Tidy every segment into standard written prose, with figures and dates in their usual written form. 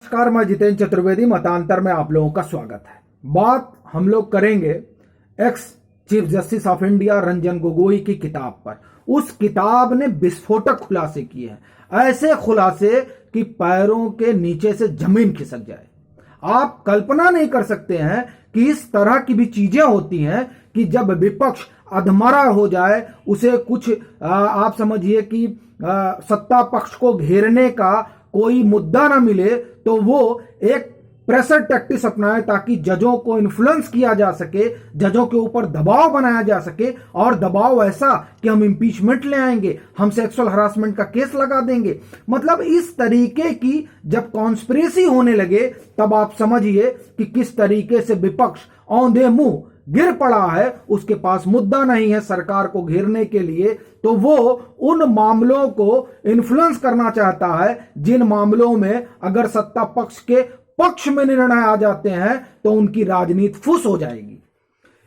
नमस्कार, मैं जितेंद्र चतुर्वेदी। मतांतर में आप लोगों का स्वागत है। बात हम लोग करेंगे ex chief justice of India Ranjan Gogoi की किताब पर। उस किताब ने विस्फोटक खुलासे किए हैं, ऐसे खुलासे कि पैरों के नीचे से जमीन खिसक जाए। आप कल्पना नहीं कर सकते हैं कि इस तरह की भी चीजें होती हैं कि जब विपक्ष अधमरा हो जाए, उसे कुछ आप समझिए कि सत्ता पक्ष को घेरने का कोई मुद्दा ना मिले तो वो एक प्रेशर टैक्टिक्स अपनाए ताकि जजों को इन्फ्लुएंस किया जा सके, जजों के ऊपर दबाव बनाया जा सके, और दबाव ऐसा कि हम इंपीचमेंट ले आएंगे, हम सेक्सुअल हरासमेंट का केस लगा देंगे। मतलब इस तरीके की जब कॉन्स्पिरेसी होने लगे तब आप समझिए कि किस तरीके से विपक्ष औंधे मुंह गिर पड़ा है। उसके पास मुद्दा नहीं है सरकार को घेरने के लिए, तो वो उन मामलों को इन्फ्लुएंस करना चाहता है जिन मामलों में अगर सत्ता पक्ष के पक्ष में निर्णय आ जाते हैं तो उनकी राजनीति फुस हो जाएगी।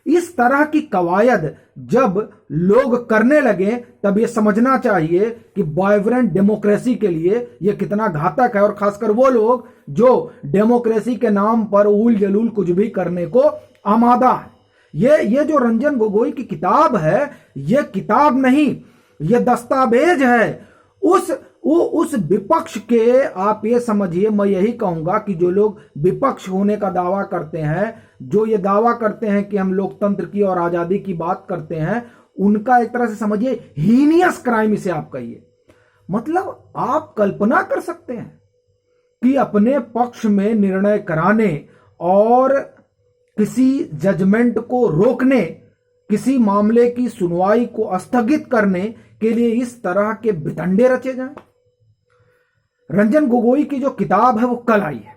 इस तरह की कवायद जब लोग करने लगे तब यह समझना चाहिए कि वाइब्रेंट डेमोक्रेसी के लिए यह कितना घातक है, और खासकर वो लोग जो डेमोक्रेसी के नाम पर उल जलूल कुछ भी करने को आमादा है। ये जो रंजन गोगोई की किताब है, ये किताब नहीं, ये दस्तावेज है उस विपक्ष के। आप ये समझिए, मैं यही कहूंगा कि जो लोग विपक्ष होने का दावा करते हैं, जो ये दावा करते हैं कि हम लोकतंत्र की और आजादी की बात करते हैं, उनका एक तरह से समझिए हीनियस क्राइम इसे आप कहिए। मतलब आप कल्पना कर सकते हैं कि अपने पक्ष में निर्णय कराने और किसी जजमेंट को रोकने, किसी मामले की सुनवाई को स्थगित करने के लिए इस तरह के बितंडे रचे जाएं। रंजन गोगोई की जो किताब है वो कल आई है,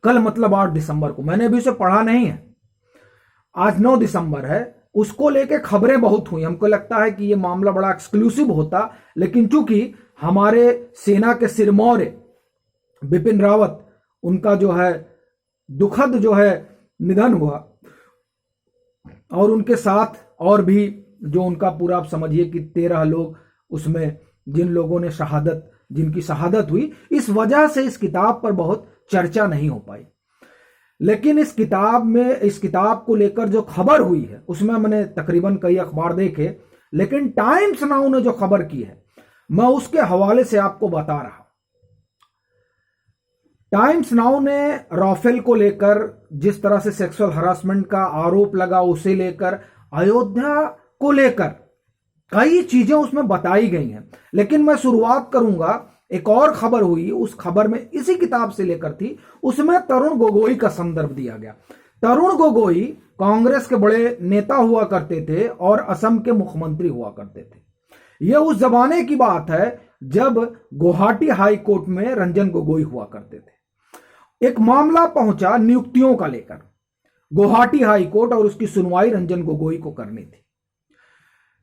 कल मतलब 8 दिसंबर को। मैंने अभी उसे पढ़ा नहीं है, आज 9 दिसंबर है। उसको लेके खबरें बहुत हुई। हमको लगता है कि ये मामला बड़ा एक्सक्लूसिव होता, लेकिन चूंकि हमारे सेना के सिरमौर बिपिन रावत, उनका जो है दुखद जो है निधन हुआ, और उनके साथ और भी जो उनका पूरा आप समझिए कि 13 लोग, उसमें जिन लोगों ने जिनकी शहादत हुई, इस वजह से इस किताब पर बहुत चर्चा नहीं हो पाई। लेकिन इस किताब को लेकर जो खबर हुई है, उसमें मैंने तकरीबन कई अखबार देखे, लेकिन टाइम्स नाउ ने जो खबर की है, मैं उसके हवाले से आपको बता रहा हूं। टाइम्स नाउ ने राफेल को लेकर जिस तरह से सेक्सुअल हरासमेंट का आरोप लगा, उसे लेकर अयोध्या को लेकर कई चीजें उसमें बताई गई हैं। लेकिन मैं शुरुआत करूंगा, एक और खबर हुई, उस खबर में इसी किताब से लेकर थी, उसमें तरुण गोगोई का संदर्भ दिया गया। तरुण गोगोई कांग्रेस के बड़े नेता हुआ करते थे और असम के मुख्यमंत्री हुआ करते थे। यह उस जमाने की बात है जब गुवाहाटी हाई कोर्ट में रंजन गोगोई हुआ करते थे। एक मामला पहुंचा नियुक्तियों का लेकर गुवाहाटी हाई कोर्ट, और उसकी सुनवाई रंजन गोगोई को करनी थी।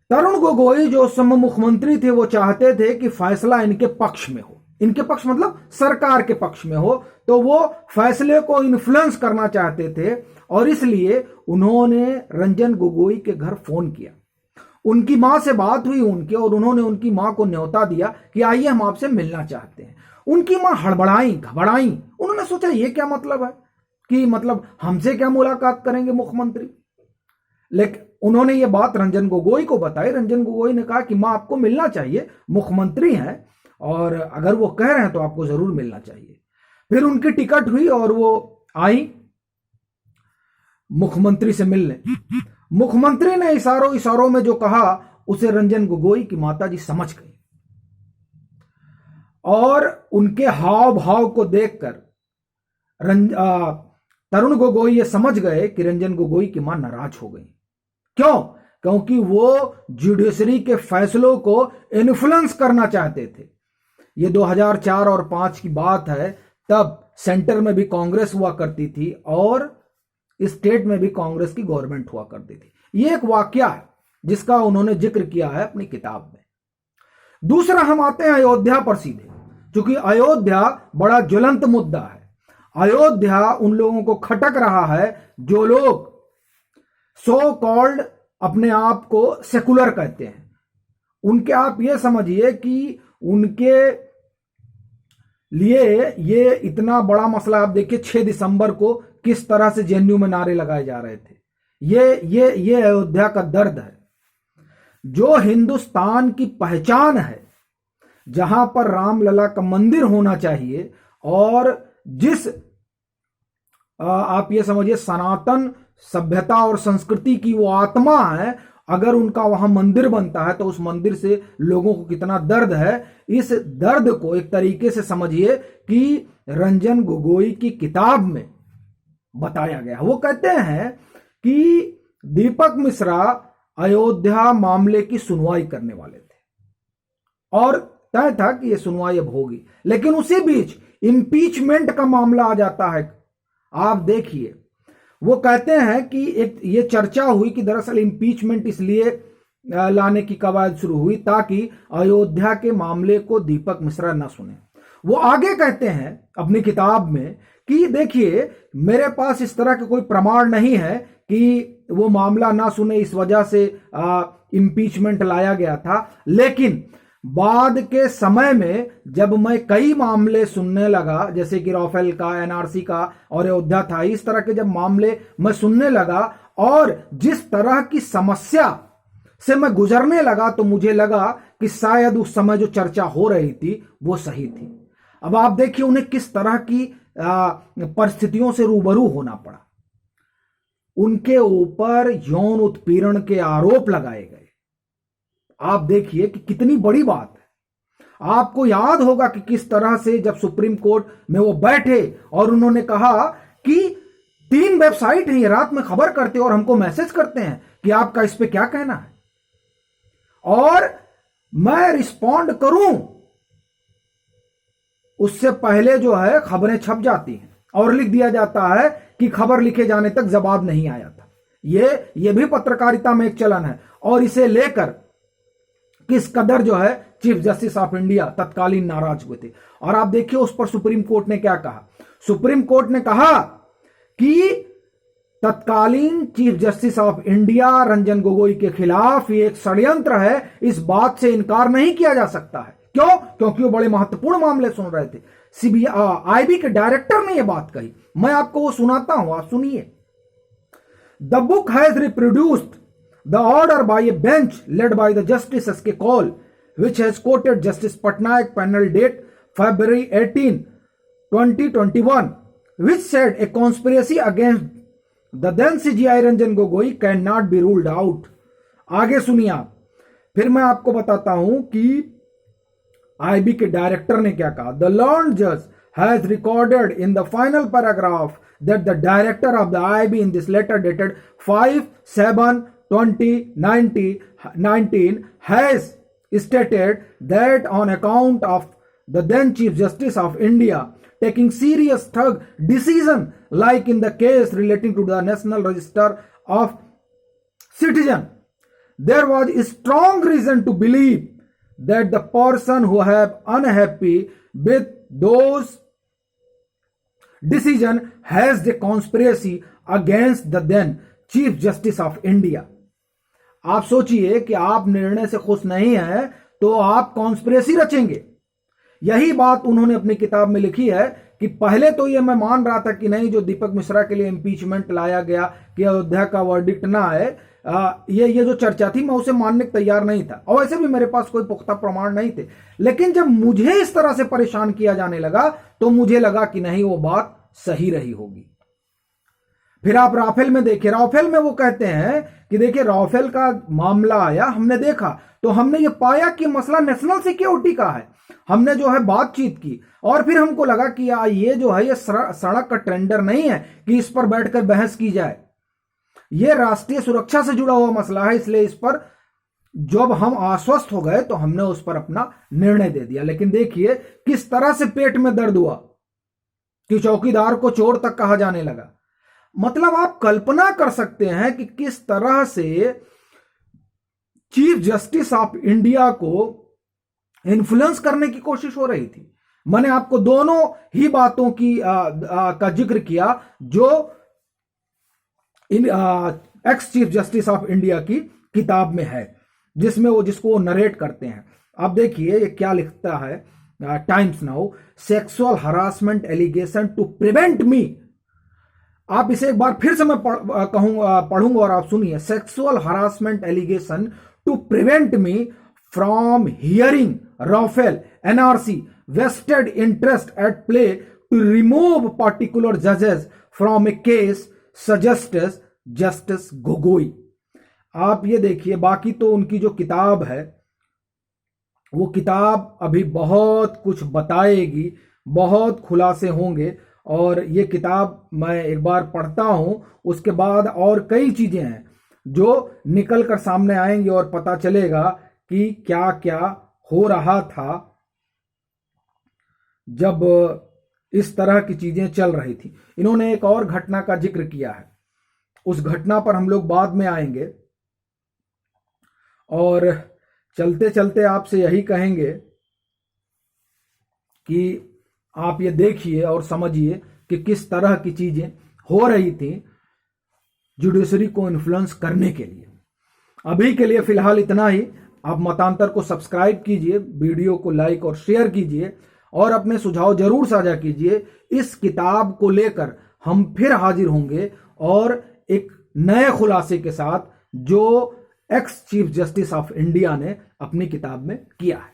तरुण गोगोई जो उस समय मुख्यमंत्री थे, वो चाहते थे कि फैसला इनके पक्ष में हो। इनके पक्ष मतलब सरकार के पक्ष में हो, तो वो फैसले को इन्फ्लुएंस करना चाहते थे, और इसलिए उन्होंने रंजन गोगोई के घर फोन किया। उनकी मां से बात हुई उनके, और उन्होंने उनकी मां को न्योता दिया कि आइए हम आपसे मिलना चाहते हैं। उनकी मां हड़बड़ाई, घबराई। उन्होंने सोचा ये क्या मतलब है कि मतलब हमसे क्या मुलाकात करेंगे मुख्यमंत्री। लेकिन उन्होंने ये बात रंजन गोगोई को बताई। रंजन गोगोई ने कहा कि मां आपको मिलना चाहिए, मुख्यमंत्री हैं, और अगर वो कह रहे हैं तो आपको जरूर मिलना चाहिए। फिर उनकी टिकट हुई और वो आई मुख्यमंत्री से मिलने। मुख्यमंत्री ने इशारों में जो कहा, उसे रंजन गोगोई की माता जी समझ गई, और उनके हाव भाव को देखकर तरुण गोगोई ये समझ गए कि रंजन गोगोई की मां नाराज हो गई। क्यों? क्योंकि वो जुडिशरी के फैसलों को इन्फ्लुएंस करना चाहते थे। ये 2004 और 5 की बात है, तब सेंटर में भी कांग्रेस हुआ करती थी और स्टेट में भी कांग्रेस की गवर्नमेंट हुआ करती थी। ये एक वाकया है जिसका उन्होंने जिक्र किया है अपनी किताब में। दूसरा, हम आते हैं अयोध्या पर सीधे, क्योंकि अयोध्या बड़ा ज्वलंत मुद्दा है। अयोध्या उन लोगों को खटक रहा है जो लोग सो कॉल्ड अपने आप को सेकुलर कहते हैं। उनके आप ये समझिए कि उनके लिए ये इतना बड़ा मसला। आप देखिए 6 दिसंबर को किस तरह से जेएनयू में नारे लगाए जा रहे थे। ये अयोध्या का दर्द है, जो हिंदुस्तान की पहचान है, जहां पर रामलला का मंदिर होना चाहिए और जिस आप ये समझिए सनातन सभ्यता और संस्कृति की वो आत्मा है, अगर उनका वहां मंदिर बनता है तो उस मंदिर से लोगों को कितना दर्द है। इस दर्द को एक तरीके से समझिए कि रंजन गोगोई की किताब में बताया गया। वो कहते हैं कि दीपक मिश्रा अयोध्या मामले की सुनवाई करने वाले थे और तय था कि यह सुनवाई अब होगी, लेकिन उसी बीच इंपीचमेंट का मामला आ जाता है। आप देखिए, वो कहते हैं कि एक ये चर्चा हुई कि दरअसल इंपीचमेंट इसलिए लाने की कवायद शुरू हुई ताकि अयोध्या के मामले को दीपक मिश्रा न सुने। वो आगे कहते हैं अपनी किताब में कि देखिए, मेरे पास इस तरह के कोई प्रमाण नहीं है कि वो मामला ना सुने इस वजह से इंपीचमेंट लाया गया था, लेकिन बाद के समय में जब मैं कई मामले सुनने लगा, जैसे कि राफेल का, एनआरसी का और अयोध्या था, इस तरह के जब मामले मैं सुनने लगा और जिस तरह की समस्या से मैं गुजरने लगा, तो मुझे लगा कि शायद उस समय जो चर्चा हो रही थी वो सही थी। अब आप देखिए उन्हें किस तरह की परिस्थितियों से रूबरू होना पड़ा। उनके ऊपर यौन उत्पीड़न के आरोप लगाए गए। आप देखिए कि कितनी बड़ी बात है। आपको याद होगा कि किस तरह से जब सुप्रीम कोर्ट में वो बैठे और उन्होंने कहा कि 3 वेबसाइट हैं, ये रात में खबर करते और हमको मैसेज करते हैं कि आपका इस पे क्या कहना है, और मैं रिस्पॉन्ड करूं उससे पहले जो है खबरें छप जाती हैं और लिख दिया जाता है कि खबर लिखे जाने तक जवाब नहीं आया था। ये भी पत्रकारिता में एक चलन है और इसे लेकर किस कदर जो है चीफ जस्टिस ऑफ इंडिया तत्कालीन नाराज हुए थे। और आप देखिए उस पर सुप्रीम कोर्ट ने क्या कहा। सुप्रीम कोर्ट ने कहा कि तत्कालीन chief justice of India Ranjan Gogoi के खिलाफ ये एक षड्यंत्र है, इस बात से इनकार नहीं किया जा सकता है। क्यों? क्योंकि वो बड़े महत्वपूर्ण मामले सुन रहे थे। आईबी के डायरेक्टर ने यह बात कही। मैं आपको वो सुनाता हूं, आप सुनिए। The book has reproduced the order by a bench led by the Justice S.K. Kaul, which has quoted Justice Patnaik panel date February 18, 2021, which said a conspiracy against the then CJI Ranjan Gogoi cannot be ruled out. आगे सुनिए आप, फिर मैं आपको बताता हूं कि IB के डायरेक्टर ने क्या कहा। The learned judge has recorded in the final paragraph that the director of the IB in this letter dated 5/7/2019 has stated that on account of the then Chief Justice of India taking serious thug decision like in the case relating to the National Register of Citizen, there was a strong reason to believe that the person who have unhappy with those decision has the conspiracy against the then Chief Justice of India. आप सोचिए कि आप निर्णय से खुश नहीं हैं तो आप कॉन्स्पिरेसी रचेंगे। यही बात उन्होंने अपनी किताब में लिखी है कि पहले तो ये मैं मान रहा था कि नहीं, जो दीपक मिश्रा के लिए इंपीचमेंट लाया गया कि अयोध्या का वर्डिक्ट ना आए, ये जो चर्चा थी मैं उसे मानने को तैयार नहीं था और वैसे भी मेरे पास कोई पुख्ता प्रमाण नहीं थे। लेकिन जब मुझे इस तरह से परेशान किया जाने लगा तो मुझे लगा कि नहीं, वो बात सही रही होगी। फिर आप राफेल में देखिए, राफेल में वो कहते हैं कि देखिए राफेल का मामला आया, हमने देखा तो हमने ये पाया कि मसला नेशनल सिक्योरिटी का है। हमने जो है बातचीत की और फिर हमको लगा कि ये जो है ये सड़क का टेंडर नहीं है कि इस पर बैठकर बहस की जाए, ये राष्ट्रीय सुरक्षा से जुड़ा हुआ मसला है, इसलिए इस पर जब हम आश्वस्त हो गए तो हमने उस पर अपना निर्णय दे दिया। लेकिन देखिए किस तरह से पेट में दर्द हुआ कि चौकीदार को चोर तक कहा जाने लगा। मतलब आप कल्पना कर सकते हैं कि किस तरह से चीफ जस्टिस ऑफ इंडिया को इन्फ्लुएंस करने की कोशिश हो रही थी। मैंने आपको दोनों ही बातों की का जिक्र किया जो ex chief justice of India की किताब में है, जिसको वो नरेट करते हैं। आप देखिए ये क्या लिखता है Times Now, sexual harassment allegation to prevent me. आप इसे एक बार फिर से मैं पढ़ूंगा और आप सुनिए। Sexual harassment allegation to prevent me from hearing Rafale NRC, vested interest at play to remove particular जजेस from a case, suggests justice Gogoi. आप ये देखिए, बाकी तो उनकी जो किताब है वो किताब अभी बहुत कुछ बताएगी, बहुत खुलासे होंगे, और ये किताब मैं एक बार पढ़ता हूं, उसके बाद और कई चीजें हैं जो निकल कर सामने आएंगी और पता चलेगा कि क्या क्या हो रहा था जब इस तरह की चीजें चल रही थी। इन्होंने एक और घटना का जिक्र किया है, उस घटना पर हम लोग बाद में आएंगे। और चलते चलते आपसे यही कहेंगे कि आप ये देखिए और समझिए कि किस तरह की चीजें हो रही थी जुडिशरी को इन्फ्लुएंस करने के लिए। अभी के लिए फिलहाल इतना ही। आप मतांतर को सब्सक्राइब कीजिए, वीडियो को लाइक और शेयर कीजिए, और अपने सुझाव जरूर साझा कीजिए। इस किताब को लेकर हम फिर हाजिर होंगे और एक नए खुलासे के साथ जो ex chief justice of India ने अपनी किताब में किया है।